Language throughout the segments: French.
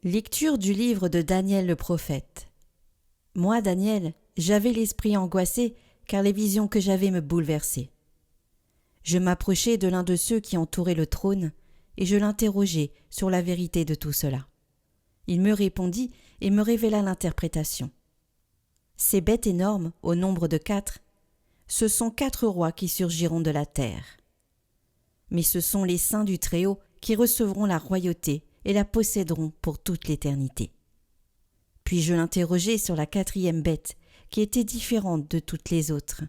Lecture du livre de Daniel le prophète. Moi, Daniel, j'avais l'esprit angoissé car les visions que j'avais me bouleversaient. Je m'approchai de l'un de ceux qui entouraient le trône et je l'interrogeai sur la vérité de tout cela. Il me répondit et me révéla l'interprétation. Ces bêtes énormes, au nombre de 4, ce sont 4 rois qui surgiront de la terre. Mais ce sont les saints du Très-Haut qui recevront la royauté et la posséderont pour toute l'éternité. Puis je l'interrogeai sur la 4e bête, qui était différente de toutes les autres.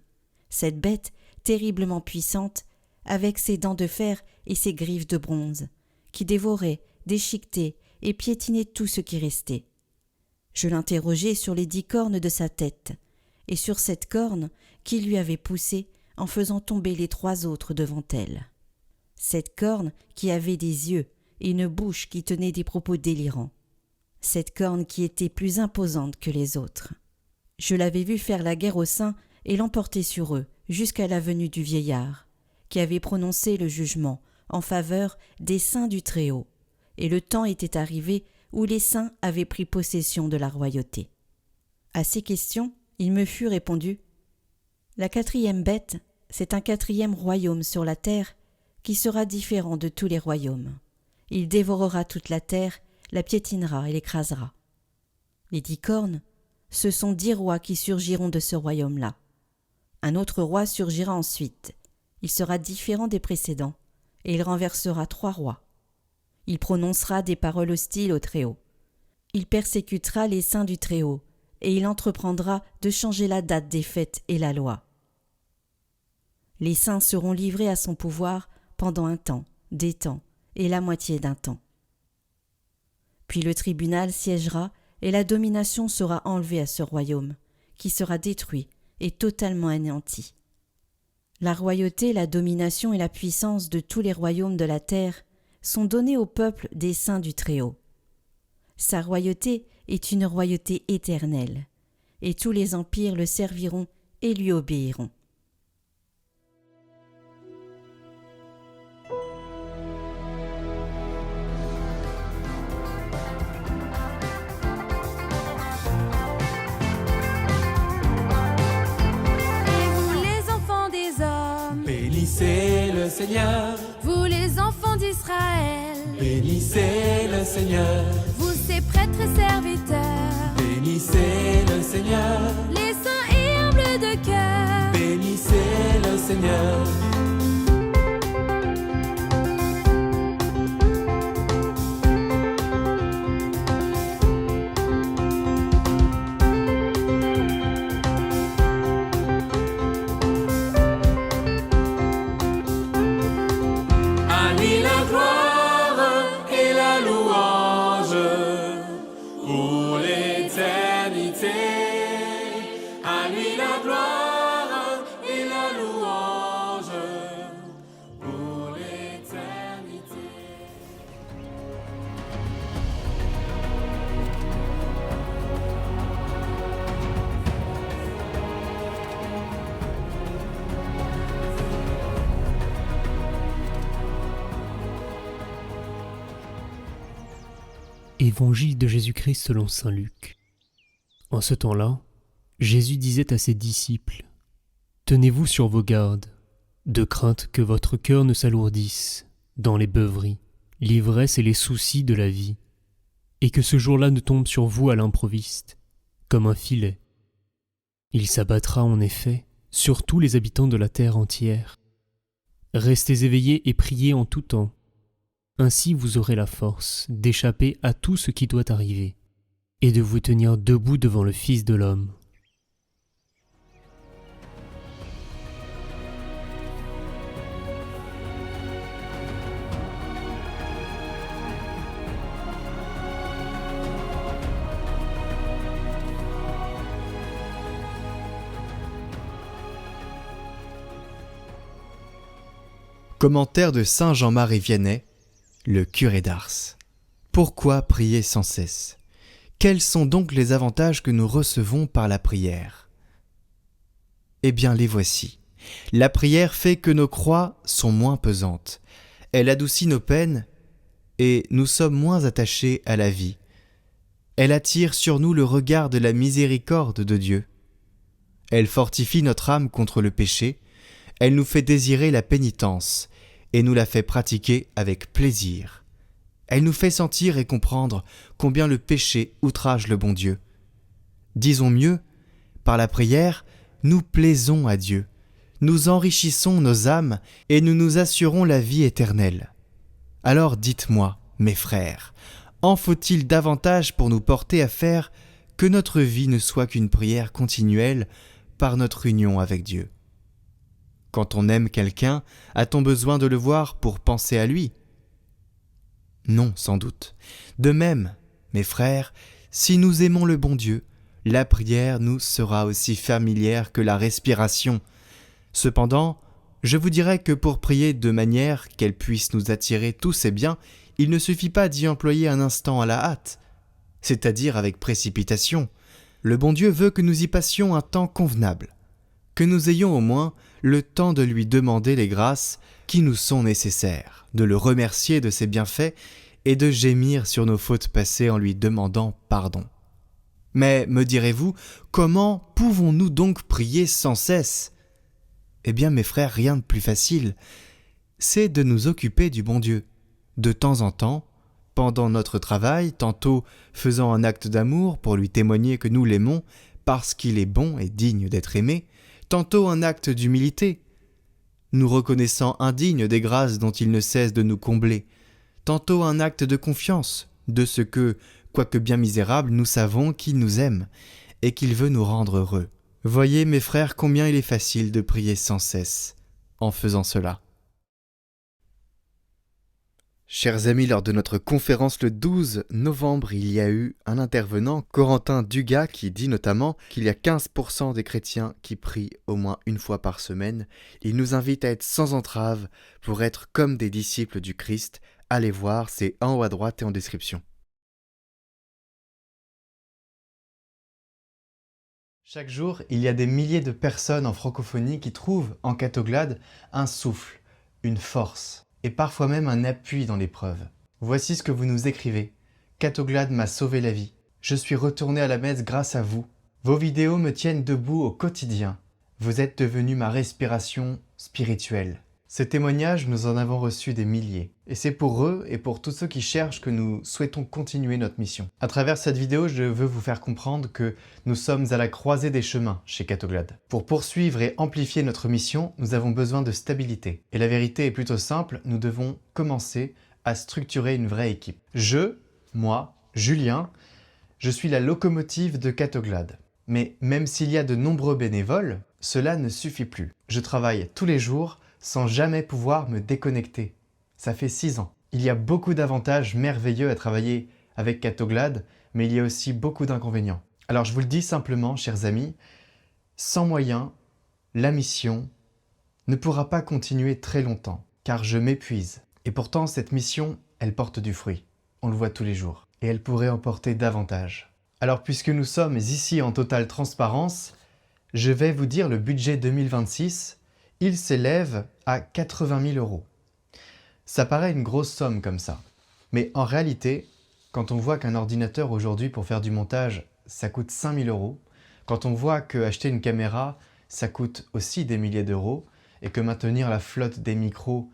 Cette bête, terriblement puissante, avec ses dents de fer et ses griffes de bronze, qui dévorait, déchiquetait et piétinait tout ce qui restait. Je l'interrogeai sur les 10 cornes de sa tête, et sur cette corne qui lui avait poussé en faisant tomber les 3 autres devant elle. Cette corne qui avait des yeux et une bouche qui tenait des propos délirants. Cette corne qui était plus imposante que les autres. Je l'avais vue faire la guerre aux saints et l'emporter sur eux jusqu'à la venue du vieillard, qui avait prononcé le jugement en faveur des saints du Très-Haut, et le temps était arrivé où les saints avaient pris possession de la royauté. À ces questions, il me fut répondu « La 4e bête, c'est un 4e royaume sur la terre qui sera différent de tous les royaumes. Il dévorera toute la terre, la piétinera et l'écrasera. Les 10 cornes, ce sont 10 rois qui surgiront de ce royaume-là. Un autre roi surgira ensuite. Il sera différent des précédents, et il renversera 3 rois. Il prononcera des paroles hostiles au Très-Haut. Il persécutera les saints du Très-Haut, et il entreprendra de changer la date des fêtes et la loi. Les saints seront livrés à son pouvoir pendant un temps, des temps, et la moitié d'un temps. Puis le tribunal siégera et la domination sera enlevée à ce royaume, qui sera détruit et totalement anéanti. La royauté, la domination et la puissance de tous les royaumes de la terre sont donnés au peuple des saints du Très-Haut. Sa royauté est une royauté éternelle, et tous les empires le serviront et lui obéiront. Bénissez le Seigneur, vous les enfants d'Israël. Bénissez le Seigneur, vous ses prêtres et serviteurs. Bénissez le Seigneur, les saints et humbles de cœur. Bénissez le Seigneur. Évangile de Jésus-Christ selon saint Luc. En ce temps-là, Jésus disait à ses disciples : « Tenez-vous sur vos gardes, de crainte que votre cœur ne s'alourdisse dans les beuveries, l'ivresse et les soucis de la vie, et que ce jour-là ne tombe sur vous à l'improviste, comme un filet. Il s'abattra en effet sur tous les habitants de la terre entière. Restez éveillés et priez en tout temps. Ainsi vous aurez la force d'échapper à tout ce qui doit arriver et de vous tenir debout devant le Fils de l'homme. » Commentaire de saint Jean-Marie Vianney, le curé d'Ars. Pourquoi prier sans cesse ? Quels sont donc les avantages que nous recevons par la prière ? Eh bien, les voici. La prière fait que nos croix sont moins pesantes. Elle adoucit nos peines et nous sommes moins attachés à la vie, Elle attire sur nous le regard de la miséricorde de Dieu. Elle fortifie notre âme contre le péché, elle nous fait désirer la pénitence et nous la fait pratiquer avec plaisir. Elle nous fait sentir et comprendre combien le péché outrage le bon Dieu. Disons mieux, par la prière, nous plaisons à Dieu, nous enrichissons nos âmes et nous nous assurons la vie éternelle. Alors dites-moi, mes frères, en faut-il davantage pour nous porter à faire que notre vie ne soit qu'une prière continuelle par notre union avec Dieu? Quand on aime quelqu'un, a-t-on besoin de le voir pour penser à lui? Non, sans doute. De même, mes frères, si nous aimons le bon Dieu, la prière nous sera aussi familière que la respiration. Cependant, je vous dirais que pour prier de manière qu'elle puisse nous attirer tous ses biens, il ne suffit pas d'y employer un instant à la hâte, c'est-à-dire avec précipitation. Le bon Dieu veut que nous y passions un temps convenable, que nous ayons au moins le temps de lui demander les grâces qui nous sont nécessaires, de le remercier de ses bienfaits et de gémir sur nos fautes passées en lui demandant pardon. Mais, me direz-vous, comment pouvons-nous donc prier sans cesse? Eh bien, mes frères, rien de plus facile, c'est de nous occuper du bon Dieu. De temps en temps, pendant notre travail, tantôt faisant un acte d'amour pour lui témoigner que nous l'aimons parce qu'il est bon et digne d'être aimé, tantôt un acte d'humilité, nous reconnaissant indignes des grâces dont il ne cesse de nous combler, tantôt un acte de confiance de ce que, quoique bien misérable, nous savons qu'il nous aime et qu'il veut nous rendre heureux. Voyez, mes frères, combien il est facile de prier sans cesse en faisant cela. Chers amis, lors de notre conférence le 12 novembre, il y a eu un intervenant, Corentin Dugas, qui dit notamment qu'il y a 15% des chrétiens qui prient au moins une fois par semaine. Il nous invite à être sans entrave pour être comme des disciples du Christ. Allez voir, c'est en haut à droite et en description. Chaque jour, il y a des milliers de personnes en francophonie qui trouvent en Catoglade un souffle, une force, et parfois même un appui dans l'épreuve. Voici ce que vous nous écrivez. Catoglade m'a sauvé la vie. Je suis retourné à la messe grâce à vous. Vos vidéos me tiennent debout au quotidien. Vous êtes devenu ma respiration spirituelle. Ces témoignages, nous en avons reçu des milliers. Et c'est pour eux et pour tous ceux qui cherchent que nous souhaitons continuer notre mission. À travers cette vidéo, je veux vous faire comprendre que nous sommes à la croisée des chemins chez Catoglade. Pour poursuivre et amplifier notre mission, nous avons besoin de stabilité. Et la vérité est plutôt simple, nous devons commencer à structurer une vraie équipe. Moi, Julien, je suis la locomotive de Catoglade. Mais même s'il y a de nombreux bénévoles, cela ne suffit plus. Je travaille tous les jours sans jamais pouvoir me déconnecter. Ça fait 6 ans. Il y a beaucoup d'avantages merveilleux à travailler avec Catoglade, mais il y a aussi beaucoup d'inconvénients. Alors je vous le dis simplement, chers amis, sans moyens, la mission ne pourra pas continuer très longtemps, car je m'épuise. Et pourtant, cette mission, elle porte du fruit. On le voit tous les jours. Et elle pourrait en porter davantage. Alors puisque nous sommes ici en totale transparence, je vais vous dire le budget 2026. Il s'élève à 80 000 €. Ça paraît une grosse somme comme ça. Mais en réalité, quand on voit qu'un ordinateur aujourd'hui pour faire du montage, ça coûte 5 000 €, quand on voit qu'acheter une caméra, ça coûte aussi des milliers d'euros, et que maintenir la flotte des micros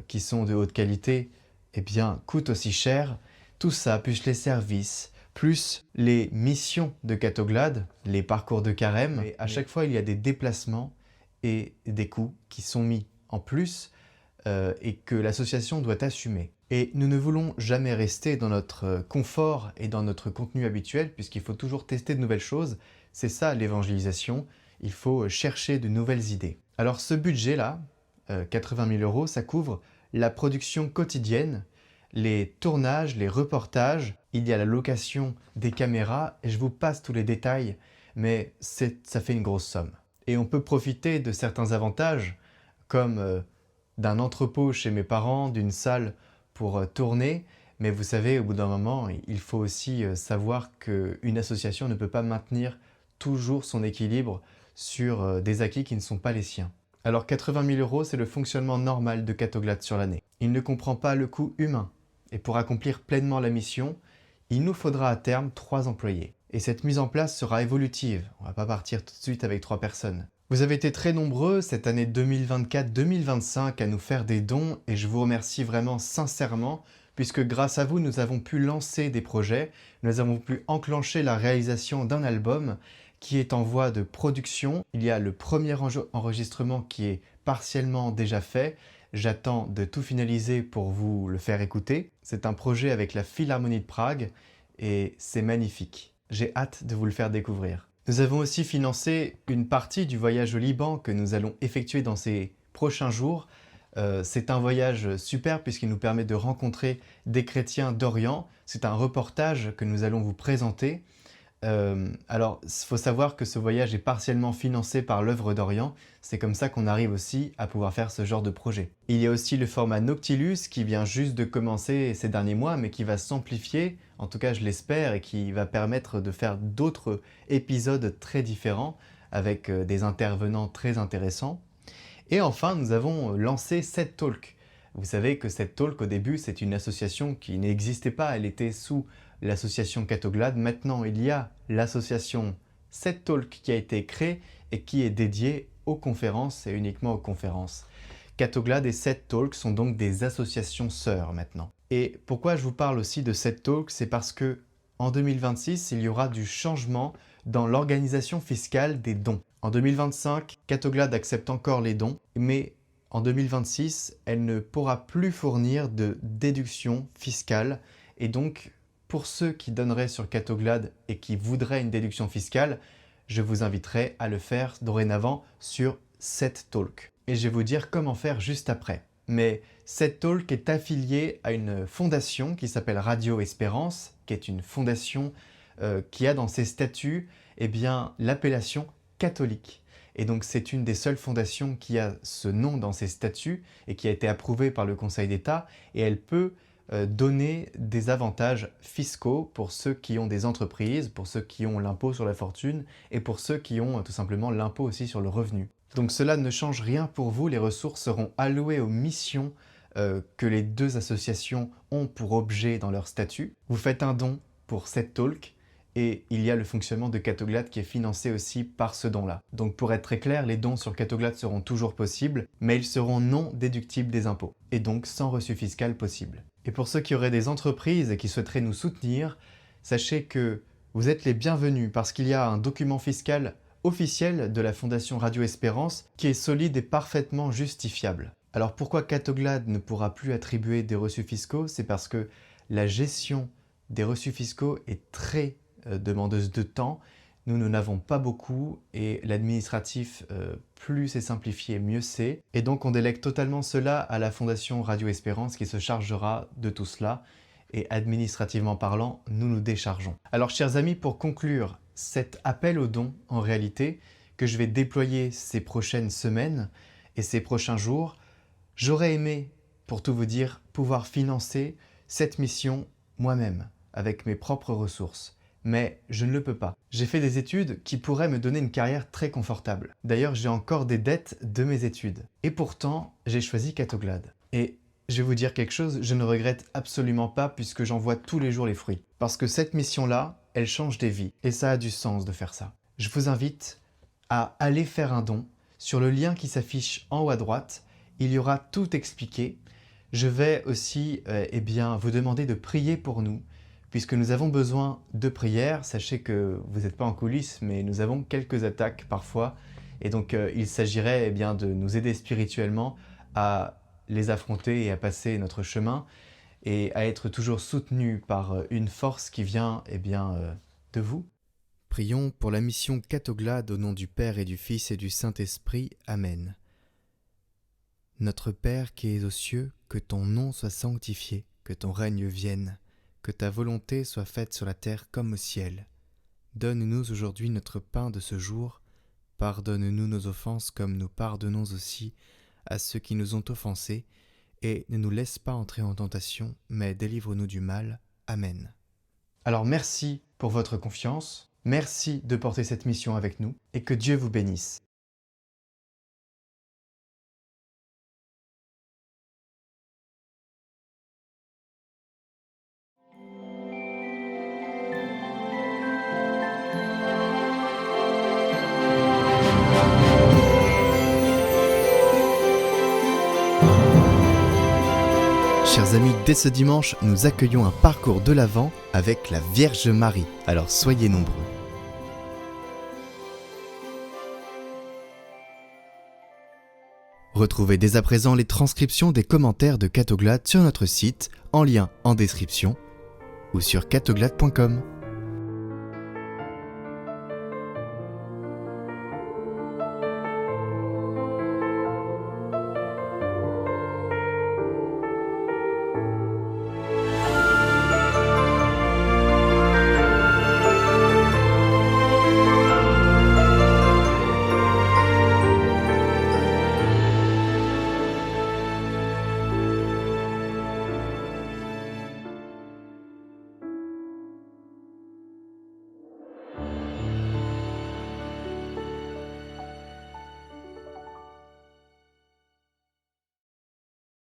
qui sont de haute qualité, eh bien, coûte aussi cher, tout ça, plus les services, plus les missions de Catoglade, les parcours de carême, et à chaque fois il y a des déplacements et des coûts qui sont mis en plus et que l'association doit assumer. Et nous ne voulons jamais rester dans notre confort et dans notre contenu habituel puisqu'il faut toujours tester de nouvelles choses. C'est ça l'évangélisation, il faut chercher de nouvelles idées. Alors ce budget-là, 80 000 €, ça couvre la production quotidienne, les tournages, les reportages, il y a la location des caméras et je vous passe tous les détails, mais ça fait une grosse somme. Et on peut profiter de certains avantages, comme d'un entrepôt chez mes parents, d'une salle pour tourner. Mais vous savez, au bout d'un moment, il faut aussi savoir qu'une association ne peut pas maintenir toujours son équilibre sur des acquis qui ne sont pas les siens. Alors 80 000 €, c'est le fonctionnement normal de Catoglade sur l'année. Il ne comprend pas le coût humain. Et pour accomplir pleinement la mission, Il nous faudra à terme 3 employés. Et cette mise en place sera évolutive. On ne va pas partir tout de suite avec 3 personnes. Vous avez été très nombreux cette année 2024-2025 à nous faire des dons et je vous remercie vraiment sincèrement puisque grâce à vous, nous avons pu lancer des projets, nous avons pu enclencher la réalisation d'un album qui est en voie de production. Il y a le premier enregistrement qui est partiellement déjà fait. J'attends de tout finaliser pour vous le faire écouter. C'est un projet avec la Philharmonie de Prague et c'est magnifique. J'ai hâte de vous le faire découvrir. Nous avons aussi financé une partie du voyage au Liban que nous allons effectuer dans ces prochains jours. C'est un voyage super puisqu'il nous permet de rencontrer des chrétiens d'Orient. C'est un reportage que nous allons vous présenter. Alors, il faut savoir que ce voyage est partiellement financé par l'œuvre d'Orient. C'est comme ça qu'on arrive aussi à pouvoir faire ce genre de projet. Il y a aussi le format Noctilus qui vient juste de commencer ces derniers mois, mais qui va s'amplifier, en tout cas je l'espère, et qui va permettre de faire d'autres épisodes très différents avec des intervenants très intéressants. Et enfin, nous avons lancé Set Talk. Vous savez que Set Talk, au début, c'est une association qui n'existait pas. Elle était sous l'association Catoglade. Maintenant, il y a l'association Set Talk qui a été créée et qui est dédiée aux conférences et uniquement aux conférences. Catoglade et Set Talk sont donc des associations sœurs maintenant. Et pourquoi je vous parle aussi de Set Talk, c'est parce que en 2026, il y aura du changement dans l'organisation fiscale des dons. En 2025, Catoglade accepte encore les dons, mais en 2026, elle ne pourra plus fournir de déduction fiscale. Et donc, pour ceux qui donneraient sur Catoglade et qui voudraient une déduction fiscale, je vous inviterai à le faire dorénavant sur Set Talk. Et je vais vous dire comment faire juste après. Mais Set Talk est affilié à une fondation qui s'appelle Radio Espérance, qui est une fondation qui a dans ses statuts l'appellation catholique. Et donc c'est une des seules fondations qui a ce nom dans ses statuts et qui a été approuvée par le Conseil d'État et elle peut donner des avantages fiscaux pour ceux qui ont des entreprises, pour ceux qui ont l'impôt sur la fortune et pour ceux qui ont tout simplement l'impôt aussi sur le revenu. Donc cela ne change rien pour vous, les ressources seront allouées aux missions que les deux associations ont pour objet dans leur statut. Vous faites un don pour Set Talk et il y a le fonctionnement de Catoglade qui est financé aussi par ce don-là. Donc pour être très clair, les dons sur Catoglade seront toujours possibles, mais ils seront non déductibles des impôts et donc sans reçu fiscal possible. Et pour ceux qui auraient des entreprises et qui souhaiteraient nous soutenir, sachez que vous êtes les bienvenus parce qu'il y a un document fiscal officiel de la Fondation Radio Espérance qui est solide et parfaitement justifiable. Alors pourquoi Catoglade ne pourra plus attribuer des reçus fiscaux? C'est parce que la gestion des reçus fiscaux est très demandeuse de temps. Nous n'avons pas beaucoup et l'administratif, plus c'est simplifié, mieux c'est. Et donc on délègue totalement cela à la Fondation Radio Espérance qui se chargera de tout cela. Et administrativement parlant, nous nous déchargeons. Alors chers amis, pour conclure cet appel aux dons, en réalité, que je vais déployer ces prochaines semaines et ces prochains jours, j'aurais aimé, pour tout vous dire, pouvoir financer cette mission moi-même, avec mes propres ressources. Mais je ne le peux pas. J'ai fait des études qui pourraient me donner une carrière très confortable. D'ailleurs, j'ai encore des dettes de mes études. Et pourtant, j'ai choisi Catoglade. Et je vais vous dire quelque chose, je ne regrette absolument pas puisque j'en vois tous les jours les fruits. Parce que cette mission-là, elle change des vies. Et ça a du sens de faire ça. Je vous invite à aller faire un don. Sur le lien qui s'affiche en haut à droite, il y aura tout expliqué. Je vais aussi vous demander de prier pour nous. Puisque nous avons besoin de prières, sachez que vous n'êtes pas en coulisses, mais nous avons quelques attaques parfois. Et donc il s'agirait de nous aider spirituellement à les affronter et à passer notre chemin et à être toujours soutenus par une force qui vient de vous. Prions pour la mission Catoglade au nom du Père et du Fils et du Saint-Esprit. Amen. Notre Père qui es aux cieux, que ton nom soit sanctifié, que ton règne vienne, que ta volonté soit faite sur la terre comme au ciel. Donne-nous aujourd'hui notre pain de ce jour. Pardonne-nous nos offenses comme nous pardonnons aussi à ceux qui nous ont offensés, et ne nous laisse pas entrer en tentation, mais délivre-nous du mal. Amen. Alors merci pour votre confiance, merci de porter cette mission avec nous, et que Dieu vous bénisse. Chers amis, dès ce dimanche, nous accueillons un parcours de l'Avent avec la Vierge Marie. Alors soyez nombreux. Retrouvez dès à présent les transcriptions des commentaires de Catoglade sur notre site, en lien en description, ou sur catoglade.com.